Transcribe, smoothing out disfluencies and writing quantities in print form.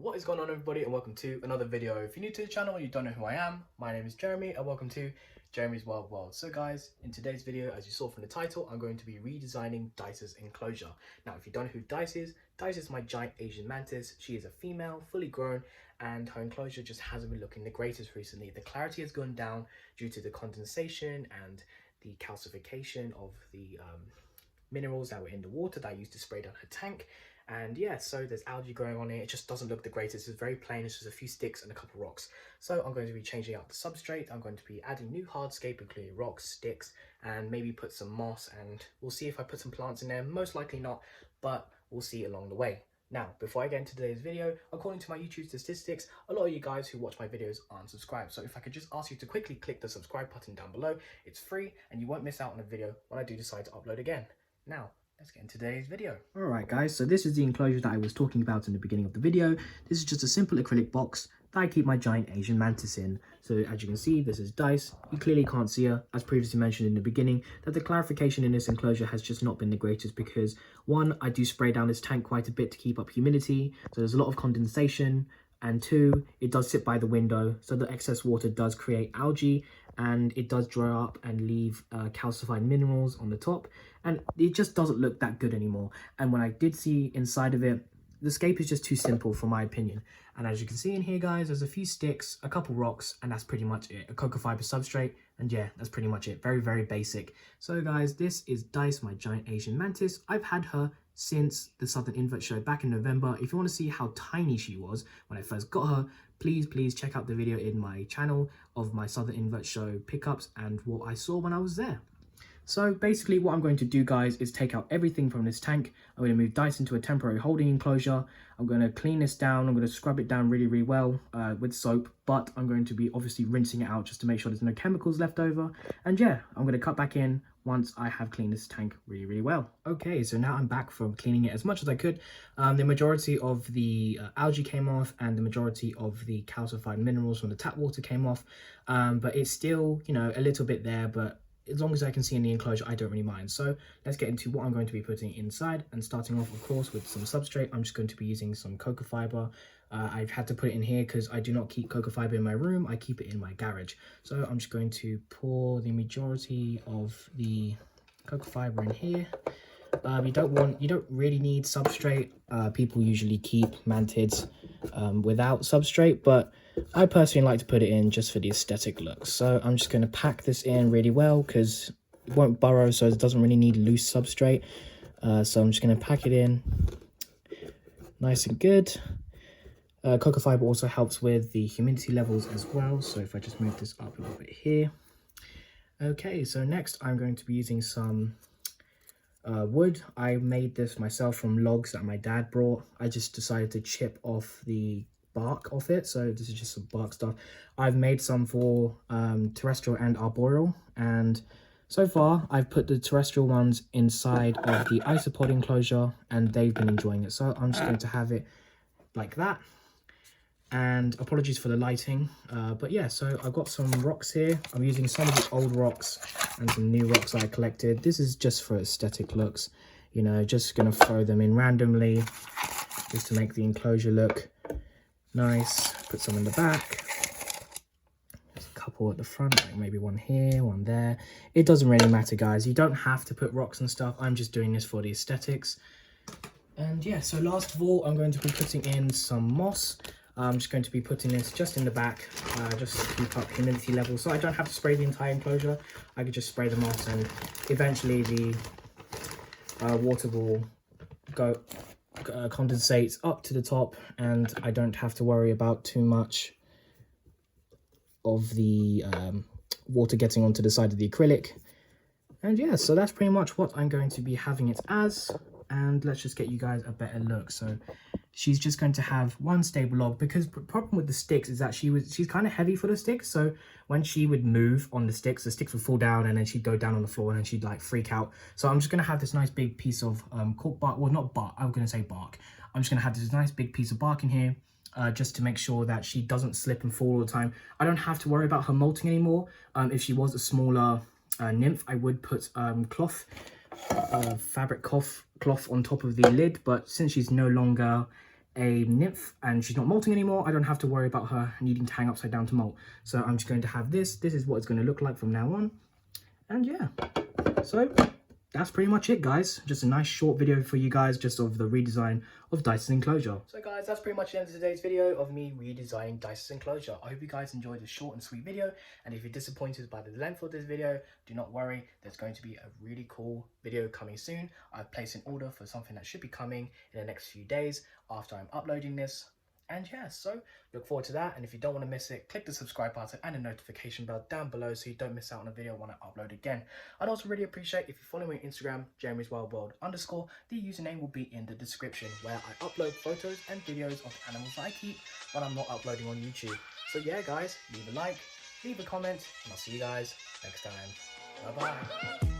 What is going on, everybody, and welcome to another video. If you're new to the channel and you don't know who I am, my name is Jeremy and welcome to Jeremy's Wild World. So guys, in today's video, as you saw from the title, I'm going to be redesigning Dice's enclosure. Now, if you don't know who Dice is my giant Asian mantis. She is a female, fully grown, and her enclosure just hasn't been looking the greatest recently. The clarity has gone down due to the condensation and the calcification of the minerals that were in the water that I used to spray down her tank. And yeah, so there's algae growing on it. It just doesn't look the greatest. It's very plain. It's just a few sticks and a couple rocks. So I'm going to be changing out the substrate. I'm going to be adding new hardscape, including rocks, sticks, and maybe put some moss. And we'll see if I put some plants in there. Most likely not, but we'll see along the way. Now, before I get into today's video, according to my YouTube statistics, a lot of you guys who watch my videos aren't subscribed. So if I could just ask you to quickly click the subscribe button down below, it's free and you won't miss out on a video when I do decide to upload again. Now, let's get into today's video. Alright guys, so this is the enclosure that I was talking about in the beginning of the video. This is just a simple acrylic box that I keep my giant Asian mantis in. So as you can see, this is Dice. You clearly can't see her, as previously mentioned in the beginning, that the clarification in this enclosure has just not been the greatest because, one, I do spray down this tank quite a bit to keep up humidity, so there's a lot of condensation, and two, it does sit by the window, so the excess water does create algae, and it does dry up and leave calcified minerals on the top, and it just doesn't look that good anymore. And when I did see inside of it, the scape is just too simple for my opinion. And as you can see in here, guys, there's a few sticks, a couple rocks, and that's pretty much it. A cocoa fiber substrate, and yeah, that's pretty much it. Very, very basic. So guys, this is Dice, my giant Asian mantis. I've had her since the Southern Invert show back in November. If you want to see how tiny she was when I first got her, please check out the video in my channel of my Southern Invert show pickups and what I saw when I was there. So basically what I'm going to do, guys, is take out everything from this tank. I'm going to move Dice into a temporary holding enclosure. I'm going to clean this down. I'm going to scrub it down really well with soap, but I'm going to be obviously rinsing it out just to make sure there's no chemicals left over. And yeah, I'm going to cut back in once I have cleaned this tank really well. Okay, so now I'm back from cleaning it as much as I could. The majority of the algae came off and the majority of the calcified minerals from the tap water came off, but it's still, you know, a little bit there, but as long as I can see in the enclosure, I don't really mind. So let's get into what I'm going to be putting inside, and starting off, of course, with some substrate. I'm just going to be using some cocoa fiber. I've had to put it in here because I do not keep cocoa fiber in my room. I keep it in my garage. So I'm just going to pour the majority of the cocoa fiber in here. You don't really need substrate. People usually keep mantids without substrate, but I personally like to put it in just for the aesthetic look. So I'm just going to pack this in really well because it won't burrow, so it doesn't really need loose substrate. So I'm just going to pack it in nice and good. Cocoa fiber also helps with the humidity levels as well. So if I just move this up a little bit here. Okay, so next I'm going to be using some wood. I made this myself from logs that my dad brought. I just decided to chip off the bark off it, so this is just some bark stuff. I've made some for terrestrial and arboreal, and so far I've put the terrestrial ones inside of the isopod enclosure and they've been enjoying it. So I'm just going to have it like that. And apologies for the lighting, but yeah, so I've got some rocks here. I'm using some of the old rocks and some new rocks I collected. This is just for aesthetic looks, you know, just gonna throw them in randomly just to make the enclosure look nice. Put some in the back, there's a couple at the front, like maybe one here, one there. It doesn't really matter, guys. You don't have to put rocks and stuff. I'm just doing this for the aesthetics. And yeah, so last of all, I'm going to be putting in some moss. I'm just going to be putting this just in the back, just to keep up humidity levels, so I don't have to spray the entire enclosure. I could just spray the moss, and eventually the water will go condensate up to the top, and I don't have to worry about too much of the water getting onto the side of the acrylic. And yeah, so that's pretty much what I'm going to be having it as. And let's just get you guys a better look. So she's just going to have one stable log, because the problem with the sticks is that she's kind of heavy for the sticks. So when she would move on the sticks would fall down, and then she'd go down on the floor, and then she'd like freak out. So I'm just going to have this nice big piece of cork bark, well, not bark, I'm going to say bark. I'm just going to have this nice big piece of bark in here, just to make sure that she doesn't slip and fall all the time. I don't have to worry about her molting anymore. If she was a smaller nymph, I would put fabric cloth on top of the lid, but since she's no longer a nymph and she's not molting anymore, I don't have to worry about her needing to hang upside down to molt. So I'm just going to have this. This is what it's going to look like from now on. And yeah, so that's pretty much it, guys. Just a nice short video for you guys, just of the redesign of Dice's enclosure. So guys, that's pretty much the end of today's video of me redesigning Dice's enclosure. I hope you guys enjoyed this short and sweet video, and if you're disappointed by the length of this video, do not worry, there's going to be a really cool video coming soon. I've placed an order for something that should be coming in the next few days after I'm uploading this. And yeah, so look forward to that. And if you don't want to miss it, click the subscribe button and the notification bell down below so you don't miss out on a video when I upload again. I'd also really appreciate if you follow me on Instagram, Jeremy's Wild World _. The username will be in the description, where I upload photos and videos of animals that I keep when I'm not uploading on YouTube. So yeah, guys, leave a like, leave a comment, and I'll see you guys next time. Bye bye.